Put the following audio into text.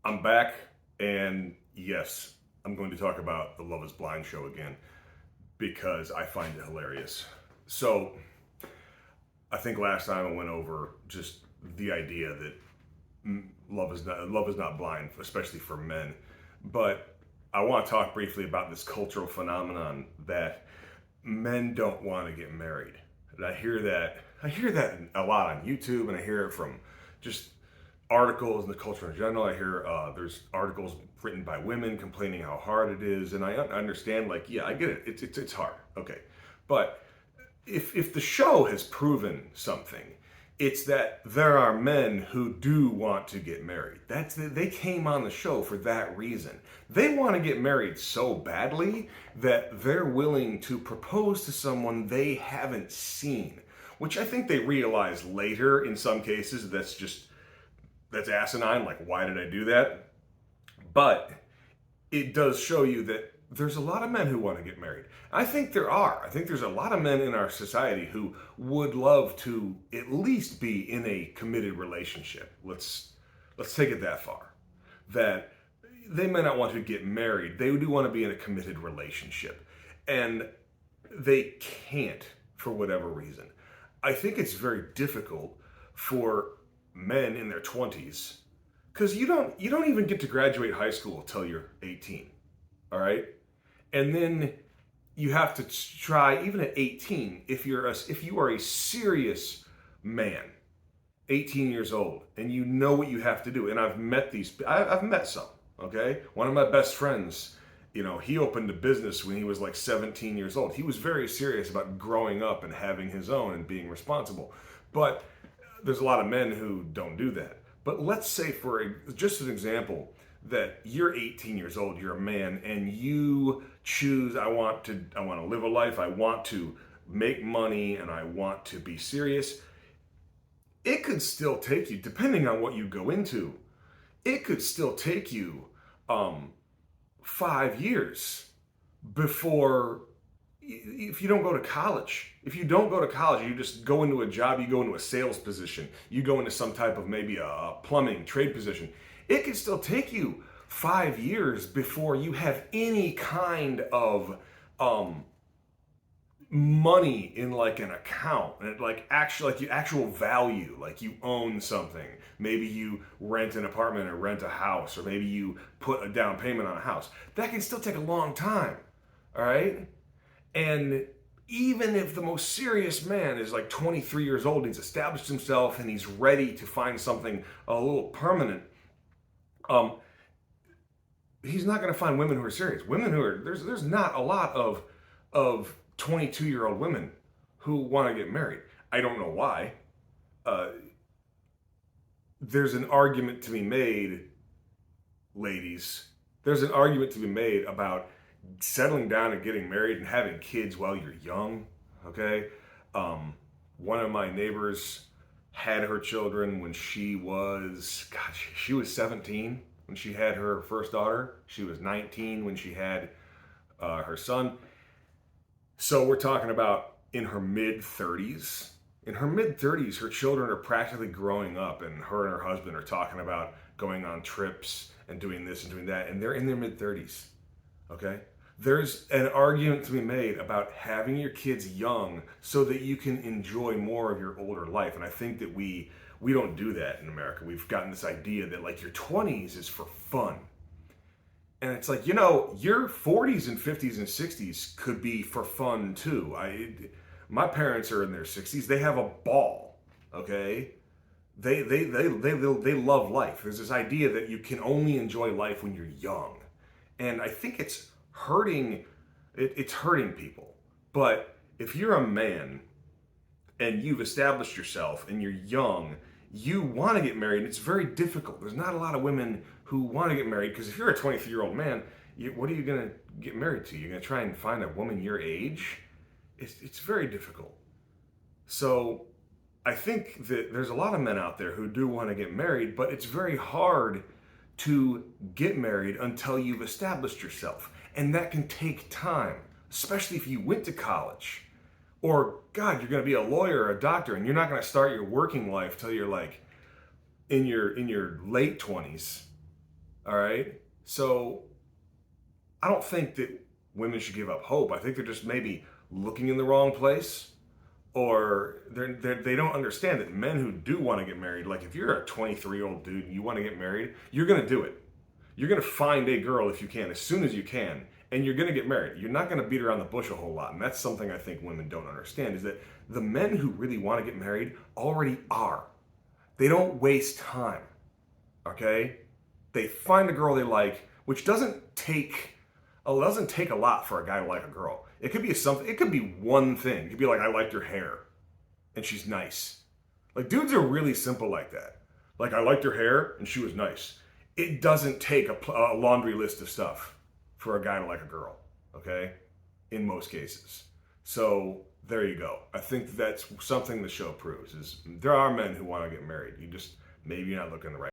I'm back, and yes, I'm going to talk about the Love is Blind show again because I find it hilarious. So, I think last time I went over just the idea that love is not blind, especially for men. But I want to talk briefly about this cultural phenomenon that men don't want to get married. And I hear that a lot on YouTube, and I hear it from just articles in the culture in general. I hear there's articles written by women complaining how hard it is, and I understand. Like, yeah, I get it. It's hard. Okay, but if the show has proven something, it's that there are men who do want to get married. They came on the show for that reason. They want to get married so badly that they're willing to propose to someone they haven't seen, which I think they realize later in some cases that's asinine. Like, why did I do that? But it does show you that there's a lot of men who want to get married. I think there are. I think there's a lot of men in our society who would love to at least be in a committed relationship. Let's take it that far. That they may not want to get married. They do want to be in a committed relationship. And they can't for whatever reason. I think it's very difficult for men in their 20s because you don't even get to graduate high school until you're 18. All right? And then you have to try even at 18 if you are a serious man, 18 years old, and you know what you have to do. And I've met some, okay? One of my best friends, he opened a business when he was like 17 years old. He was very serious about growing up and having his own and being responsible. But there's a lot of men who don't do that. But let's say, just an example, that you're 18 years old, you're a man, and you choose, I want to live a life, I want to make money, and I want to be serious. It could still take you, depending on what you go into, it could still take you 5 years before, if you don't go to college. If you don't go to college, you just go into a job, you go into a sales position, you go into some type of maybe a plumbing trade position, it could still take you 5 years before you have any kind of money in like an account, and like actual value, like you own something. Maybe you rent an apartment or rent a house, or maybe you put a down payment on a house. That can still take a long time. All right? And even if the most serious man is like 23 years old, he's established himself and he's ready to find something a little permanent, um, he's not going to find women who are serious. Women who are there's not a lot of 22-year-old women who want to get married. I don't know why. Uh, there's an argument to be made, ladies. There's an argument to be made about settling down and getting married and having kids while you're young. Okay, one of my neighbors had her children when she was 17 when she had her first daughter. She was 19 when she had her son. So we're talking about in her mid 30s. In her mid 30s, her children are practically growing up, and her husband are talking about going on trips and doing this and doing that, and they're in their mid 30s. Okay? There's an argument to be made about having your kids young so that you can enjoy more of your older life. And I think that we don't do that in America. We've gotten this idea that like your 20s is for fun. And it's like, your 40s and 50s and 60s could be for fun too. My parents are in their 60s. They have a ball, okay? They love life. There's this idea that you can only enjoy life when you're young. And I think it's hurting people. But if you're a man and you've established yourself and you're young, you want to get married. It's very difficult. There's not a lot of women who want to get married because if you're a 23-year-old man, what are you going to get married to? You're going to try and find a woman your age? It's very difficult. So I think that there's a lot of men out there who do want to get married, but it's very hard to get married until you've established yourself. And that can take time, especially if you went to college. Or, God, you're going to be a lawyer or a doctor, and you're not going to start your working life till you're like in your late 20s. All right. So I don't think that women should give up hope. I think they're just maybe looking in the wrong place, or they don't understand that men who do want to get married, like if you're a 23-year-old dude and you want to get married, you're going to do it. You're going to find a girl if you can, as soon as you can, and you're going to get married. You're not going to beat around the bush a whole lot. And that's something I think women don't understand, is that the men who really want to get married already are. They don't waste time, okay? They find a girl they like, which doesn't take a lot for a guy to like a girl. It could be something. It could be one thing. It could be like, I liked her hair, and she's nice. Like, dudes are really simple like that. Like, I liked her hair, and she was nice. It doesn't take a laundry list of stuff for a guy to like a girl. Okay, in most cases. So there you go. I think that's something the show proves, is there are men who want to get married. You just, maybe you're not looking the right